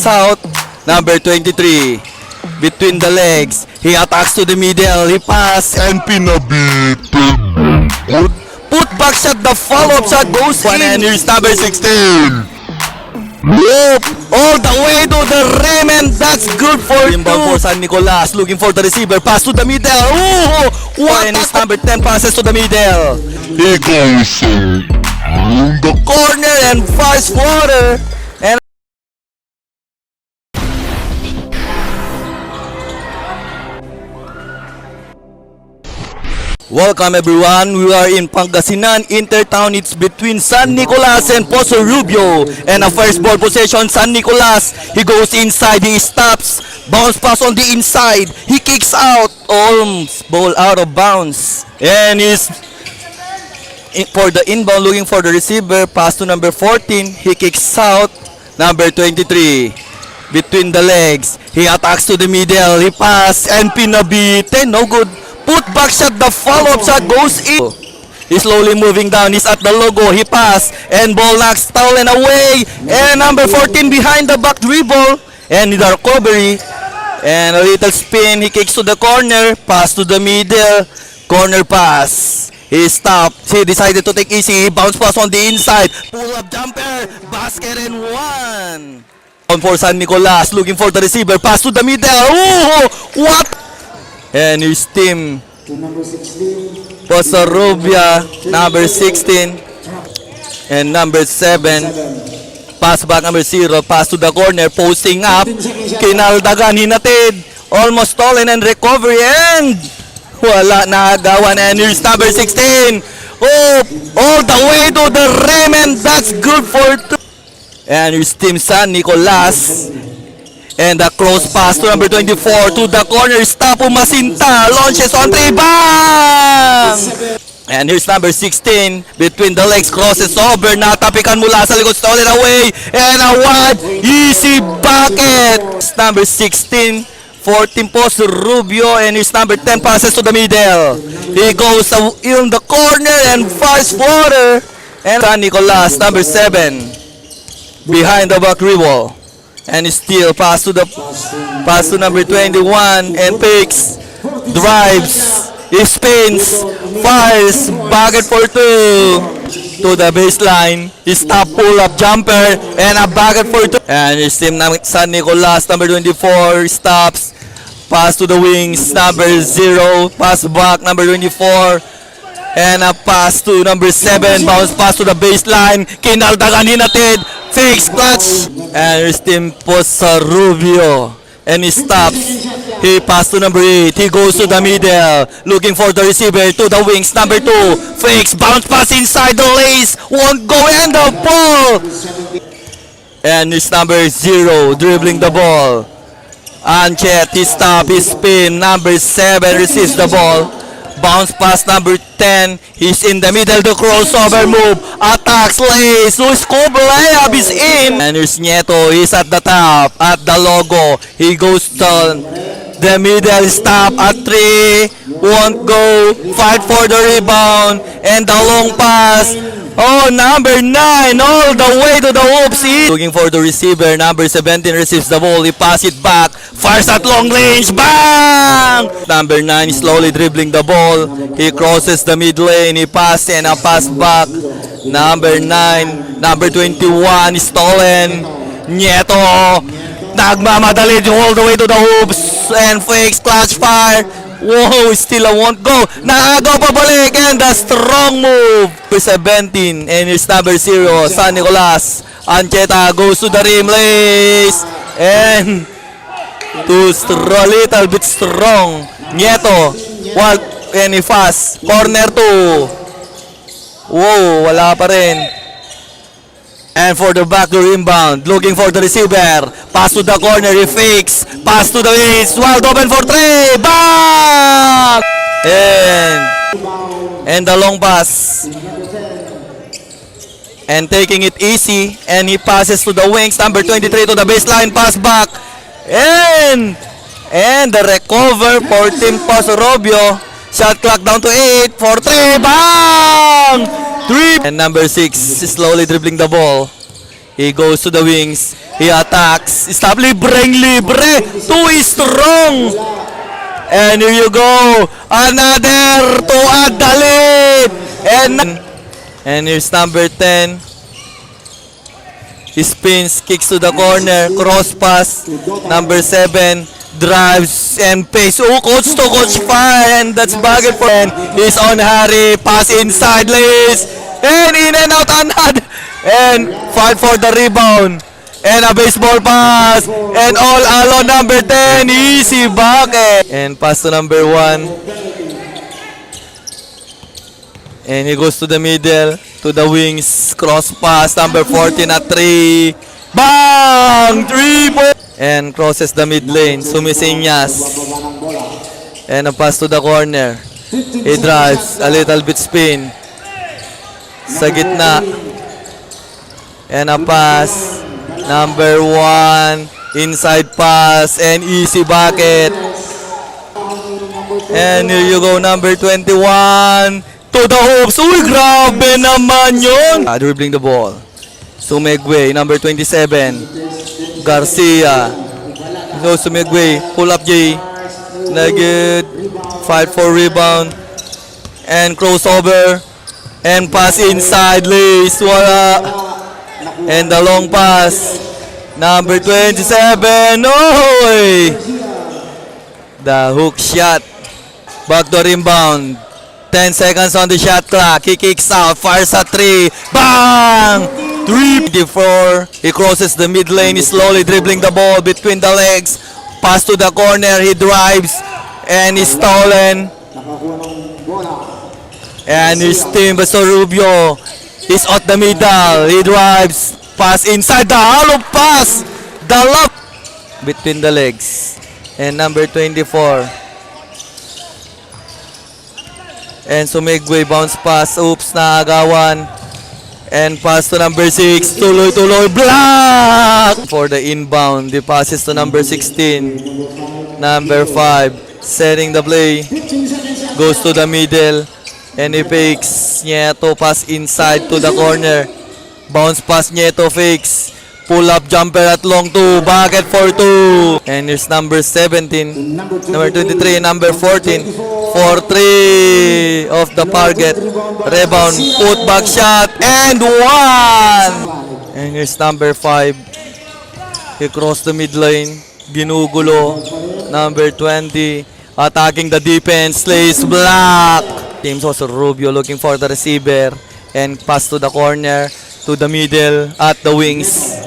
kicks out. Number 23. Between the legs. He attacks to the middle. He pass. And pinabitin. Good. Put back shot. The follow-up shot goes in. And here's number 16. Loop all the way to the rim, and that's good for ball for San Nicolas. Looking for the receiver. Pass to the middle. Ooh! What? And it's number 10 passes to the middle. He goes around the Corner and fast water. And welcome everyone. We are in Pangasinan Intertown. It's between San Nicolas and Poso Rubio. And a first ball possession, San Nicolas. He goes inside, he stops. Bounce pass on the inside. He kicks out. Almost ball out of bounds. And he's for the inbound, looking for the receiver. Pass to number 14. He kicks out. Number 23. Between the legs. He attacks to the middle. He pass and pinabitin. No good. Put back shot, the follow-up shot goes in. He's slowly moving down. He's at the logo. He pass and ball knocks stolen away. And number 14 behind the back dribble. And the recovery. And a little spin. He kicks to the corner. Pass to the middle. Corner pass. He stopped. He decided to take easy. He bounce pass on the inside. Pull-up jumper. Basket and one. On for San Nicolas. Looking for the receiver. Pass to the middle. Ooh! What? And his team, Poso Rubio, number 16, and number 7, pass back number 0, pass to the corner, posting up, kinaldagan, hinatid, almost stolen and recovery, and wala na agawan, and here's number 16, oh, all the way to the rim, and that's good for 2. And here's team San Nicolas. And the close pass to number 24 to the corner. Stop Masinta. Launches on 3. Bang! And here's number 16. Between the legs. Crosses over. Natapikan mula sa likod. Stolen away. And a wide. Easy bucket. It's number 16. 14 Poso Rubio. And here's number 10. Passes to the middle. He goes in the corner and fast water. And San Nicolas. Number 7. Behind the back dribble. And still pass to number 21 and picks, drives, he spins, fires, bucket for 2 to the baseline. He stop pull-up jumper and a bucket for 2. And his team San Nicolas, number 24, stops, pass to the wings, number 0, pass back, number 24. And a pass to number 7, bounce pass to the baseline, kinaldagan, hinatid, fix, clutch, and his team Poso Rubio, and he stops, he pass to number 8, he goes to the middle, looking for the receiver, to the wings, number 2, fix, bounce pass inside the lace, won't go, and the ball, and his number 0, dribbling the ball, Anchet, he stop, he spin, number 7 receives the ball, bounce pass number 10. He's in the middle. The crossover move. Attacks. Lays. Luis Coblea is in. And here's Nieto. He's at the top. At the logo. He goes to the middle. Stop at 3. Won't go. Fight for the rebound. And the long pass. Oh, number 9. All the way to the hoops. Looking for the receiver. Number 17 receives the ball. He pass it back. Fires at long range. Bang! Number 9 slowly dribbling the ball. He crosses the mid lane. He pass and a pass back. Number 9. Number 21 stolen. Nieto. Nagmamadali all the way to the hoops. And fakes clutch fire. Whoa, still won't go. Nakagaw pabalik and the strong move. 17 and it's number 0. San Nicolas. Ancheta goes to the rim. Lace. And a little bit strong. Nieto. What? Any fast. Corner 2. Whoa, wala pa rin. And for the back to rebound, looking for the receiver. Pass to the corner, he fakes. Pass to the wings, wide open for 3. Bang! And the long pass. And taking it easy. And he passes to the wings, number 23 to the baseline, pass back. And the recover for Team Poso Rubio. Shot clock down to 8 for 3. Bang! 3. And number 6 is slowly dribbling the ball. He goes to the wings. He attacks. Stop libreng libre. Too strong. And here you go. Another to add the lead. And here's number 10. He spins, kicks to the corner, cross pass. Number 7 drives and pace. Oh, coach to coach fire, and that's Baggett for. And he's on Harry. Pass inside, Liz. And in and out, another. And fight for the rebound. And a baseball pass. And all alone, number 10. Easy Baggett. And pass to number 1. And he goes to the middle, to the wings, cross pass, number 14 at 3. Bang! 3 points! And crosses the mid lane, Sumisiñas. And a pass to the corner. He drives, a little bit spin. Sa gitna. And a pass, number 1, inside pass, and easy bucket. And here you go, number 21. To the hoops. Uy, grabe naman yun. Dribbling the ball. Sumegway, number 27. Garcia. So, Sumegway. Pull up J. Nugget. Fight for rebound. And crossover. And pass inside. Lace. Wala. And the long pass. Number 27. Oy! The hook shot. Backdoor inbound. 10 seconds on the shot clock. He kicks out. Fires at 3. Bang! 3-4. He crosses the mid lane. He's slowly dribbling the ball between the legs. Pass to the corner. He drives. And he's stolen. And his team, Basto Rubio. He's at the middle. He drives. Pass inside. The hollow pass. The lob. Between the legs. And number 24. And Sumegway bounce pass. Oops, naagawan. And pass to number 6. Tuloy-tuloy. Block! For the inbound. The passes to number 16. Number 5. Setting the play. Goes to the middle. And he fakes. Nieto pass inside to the corner. Bounce pass Nieto fakes. Pull up jumper at long 2. Bucket for 2. And here's number 17. Number 23. Number 14. For 3 of the target. Rebound. Put back shot. And 1. And here's number 5. He crossed the mid lane. Ginugulo. Number 20. Attacking the defense. Lays block. Teams also Rubio looking for the receiver. And pass to the corner. To the middle. At the wings.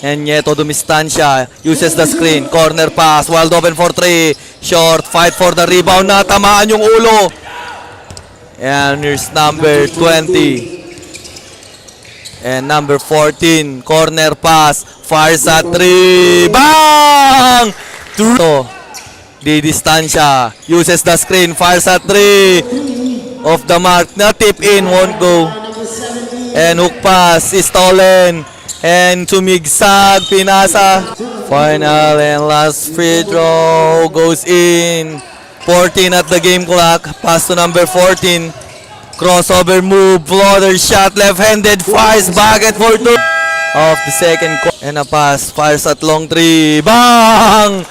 And Nieto Dumistancia uses the screen. Corner pass. Wide open for 3. Short. Fight for the rebound. Natamaan yung ulo. And here's number 20. And number 14. Corner pass. Fires at 3. Bang! Ito. Di Distancia. Uses the screen. Fires at 3. Off the mark. Na tip in. Won't go. And hook pass is stolen. And tumigsag, pinasa. Final and last free throw goes in. 14 at the game clock. Pass to number 14. Crossover move, floater shot, left-handed, fires, bucket for 2. Off the second quarter. And a pass, fires at long 3. Bang!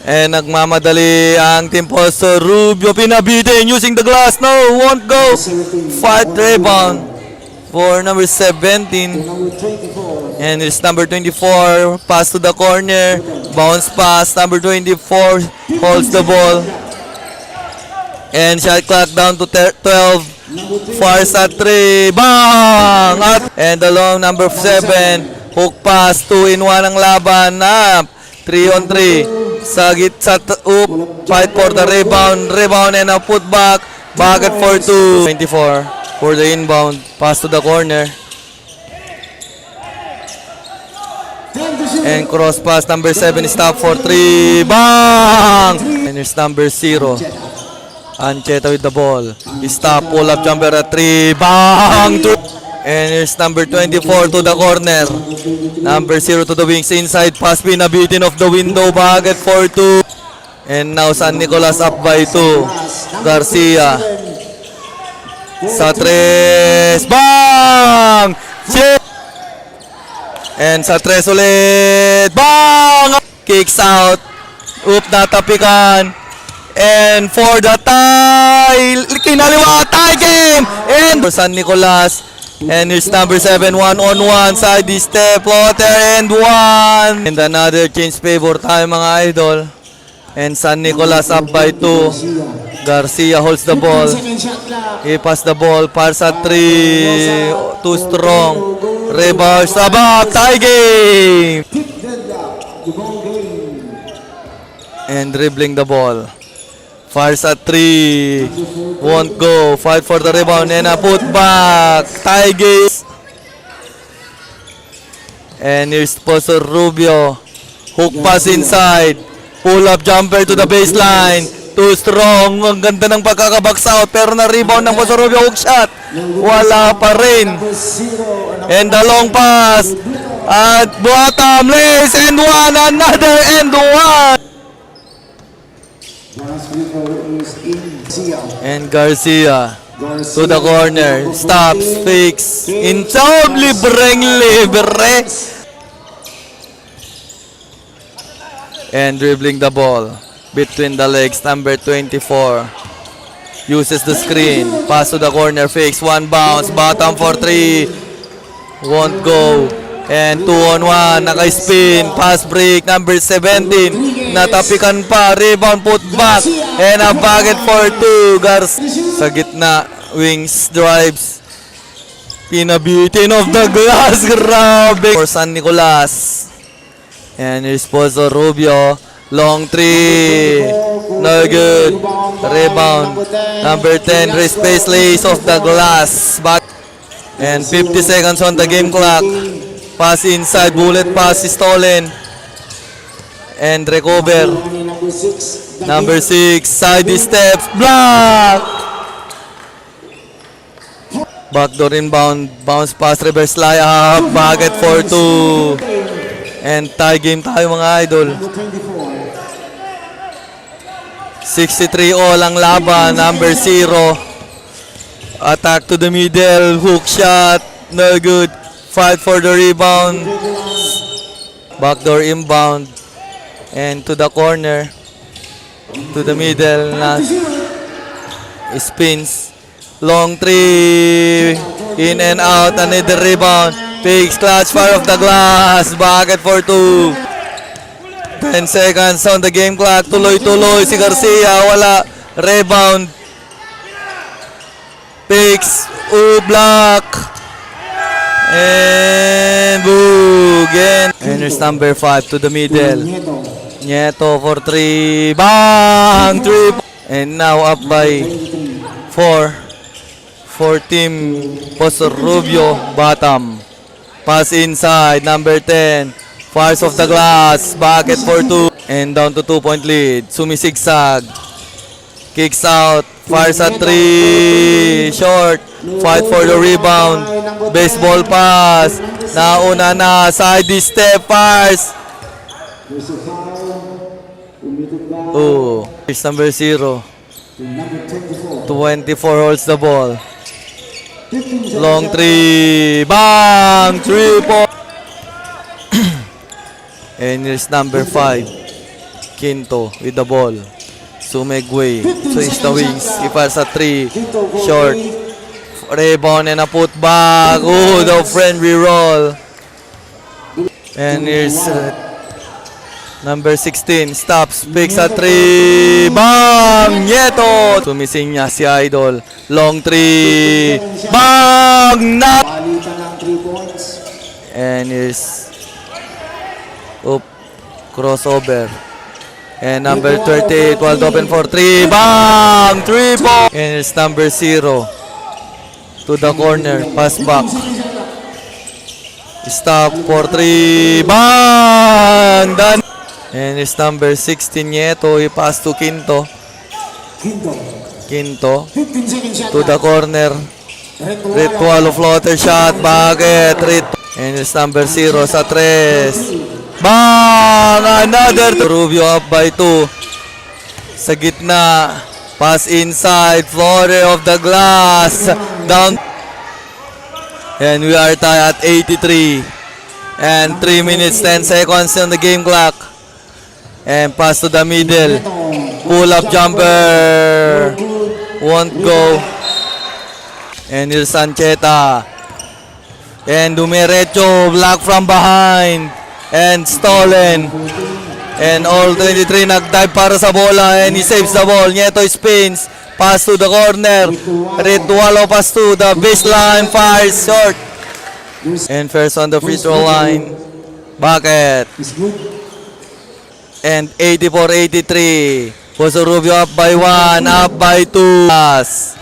And nagmamadali ang team Posto Rubio. Pinabitin using the glass. No, won't go. Fight rebound. For number 17. And it's number 24. Pass to the corner. Bounce pass. Number 24 holds the ball. And shot clock down to 12. Fires at 3. Bang! And along number 7. Hook pass. 2-in-1 ang laban. 3 on 3. Sagit sa hook. Fight for the rebound. Rebound and a putback. Bucket for 2. 24. For the inbound, pass to the corner. And cross pass, number 7 stop for 3. Bang! And here's number 0. Ancheta with the ball. He stop, pull up jumper at 3. Bang! And here's number 24 to the corner. Number 0 to the wings. Inside pass, pinabitin off the window. Bucket for 2. And now San Nicolas up by 2. Garcia. Sa 3. Bang! And sa 3 ulit. Bang! Kicks out. Oop, natapikan. And for the tie. Kinaliwa, tie game. And San Nicolas. And here's number 7, 1-on-1. Side step, floater, and 1. And another change favor tayo mga idol. And San Nicolas up by 2. Garcia holds the ball. He passed the ball. Parsa 3. Too strong. Rebound. Sabak. Tie game. And dribbling the ball. Farsa 3. Won't go. Fight for the rebound. And a put back. Tie game. And here's Pozo Rubio. Hook pass inside. Pull up jumper to the baseline. Too strong. Ang ganda ng pagkakabox out. Pero na-rebound ng Pozo Rubio. Hook shot. Wala pa rin. And the long pass. At bottom. Lace and 1. Another and 1. And Garcia to the corner. Stops. Fakes. Insob. Libreng libre. And dribbling the ball between the legs, number 24 uses the screen, pass to the corner, fakes, 1 bounce, bottom for 3, won't go, and 2-on-1, naka-spin, pass break, number 17, natapikan pa, rebound, put back, and a bucket for 2, sa gitna, wings, drives, pinabitin of the glass, grabe, for San Nicolas. And here's Pozo Rubio. Long 3. No good. Rebound. Number 10. Space lace off the glass. Back. And 50 seconds on the game clock. Pass inside. Bullet pass is stolen. And recover. Number 6. Side steps. Block. Backdoor inbound. Bounce pass. Reverse layup. Bucket for 2. And tie game tayo mga idol. 63 all ang laban. Number 0. Attack to the middle. Hook shot. No good. Fight for the rebound. Backdoor inbound. And to the corner. To the middle. Spins. Long 3. In and out. Another rebound. Fakes, clutch, fire of the glass. Bucket for 2. 10 seconds on the game clock. Tuloy-tuloy si Garcia. Wala. Rebound. Fakes. Block. And boog. And here's number 5 to the middle. Nieto for 3. Bang! 3. And now up by 4. For team Pozo Rubio. Bottom. Pass inside, number 10. Fires off the glass. Bucket for 2. And down to 2-point lead. Sumisigsag. Kicks out. Fires at 3. Short. Fight for the rebound. Baseball pass. Nauna na. Side step. Fires. Oh. Here's number 0. 24 holds the ball. Long 3. Bang! 3 point. And here's number 5. Quinto with the ball. Sumegway. So it's the wings. He passes at 3. Short. Rebound and a put back. Oh, the friendly roll. And here's number 16. Stops. Picks at 3. Bang! Nieto! Sumising niya si Idol. Long 3. Bang! Not! And here's crossover. And number 38 wide open for 3. Bang! 3 ball! And here's number 0. To the corner. Pass back. Stop for 3. Bang! Done! And it's number 16 Nieto. He passed to Quinto. Quinto. To the corner. Ritual floater shot. Bucket. And it's number 0 sa 3. Bang! Another. Rubio up by 2. Sa gitna. Pass inside. Floater of the glass. Down. And we are tied at 83. And 3 minutes 10 seconds on the game clock. And pass to the middle. Pull up jumper. Won't go. And here's Sancheta. And Dumirecho. Block from behind. And stolen. And all 23 nag-dive para sa bola. And he saves the ball. Nieto spins. Pass to the corner. Ritualo pass to the baseline. Fires short. And first on the free throw line. Bucket. And 84-83. Poso Rubio up by 1, up by 2. Pass.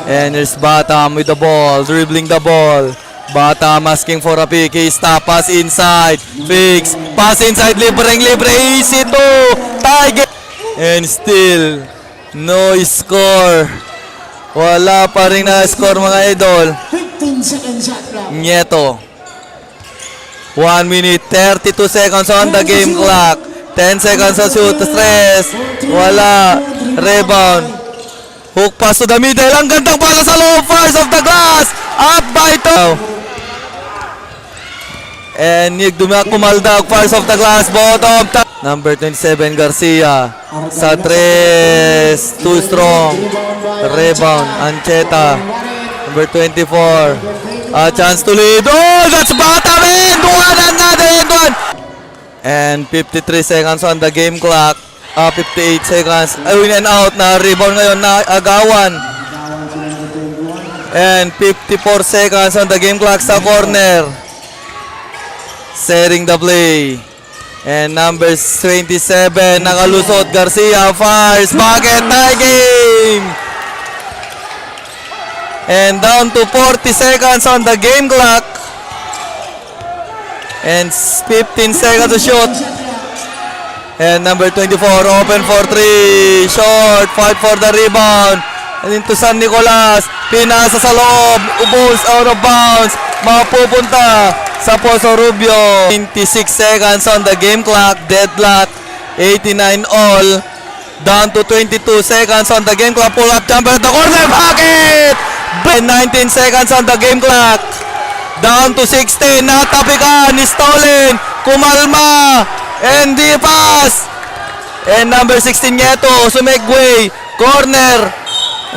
And here's Batam with the ball, dribbling the ball. Batam asking for a pick. He stop, pass inside. Fix. Pass inside, libre. Easy to Tiger. And still, no score. Wala pa rin na score mga idol. 15 second shot clock. Nieto. 1 minute 32 seconds on the game clock. 10 seconds sa shoot. Stress. Wala. Rebound. Hook pass to the middle. Ang gandang pala sa low. Fires of the glass. Up by 2. And Nick Kumaldag. Fires of the glass. Bottom. Number 27 Garcia. Sa 3. Too strong. Rebound. Ancheta. Number 24. A chance to lead. Oh, that's Batam. And one another. And one. And 53 seconds on the game clock. 58 seconds. Win and out na rebound ngayon na agawan. And 54 seconds on the game clock sa corner. Setting the play. And number 27 nakalusot. Garcia fires. Bucket, tie game. And down to 40 seconds on the game clock. And 15 seconds to shoot. And number 24 open for 3. Short. Fight for the rebound. And into San Nicolas. Pinasa sa loob. Ubos out of bounds. Mapupunta sa Poso Rubio. 26 seconds on the game clock. Deadlock. 89 all. Down to 22 seconds on the game clock. Pull up jumper at the corner. Bucket! 19 seconds on the game clock. Down to 16. Natapikan. Stolen. Kumalma. And the pass. And number 16 Nieto. Sumegway. Corner.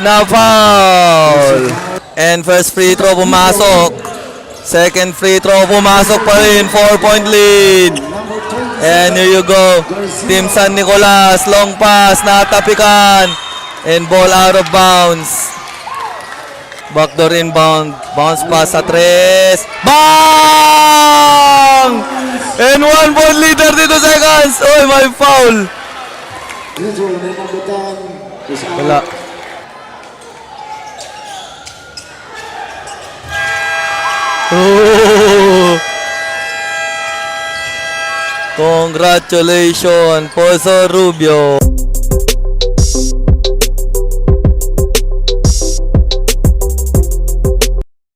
Na foul. And first free throw pumasok. Second free throw pumasok pa rin. 4-point lead. And here you go. Team San Nicolas. Long pass. Natapikan. And ball out of bounds. Backdoor inbound. Bounce pass sa 3. Bang! And 1 point lead, 32 seconds. Oh, my foul. Wala. Oh! Congratulations, Poso Rubio.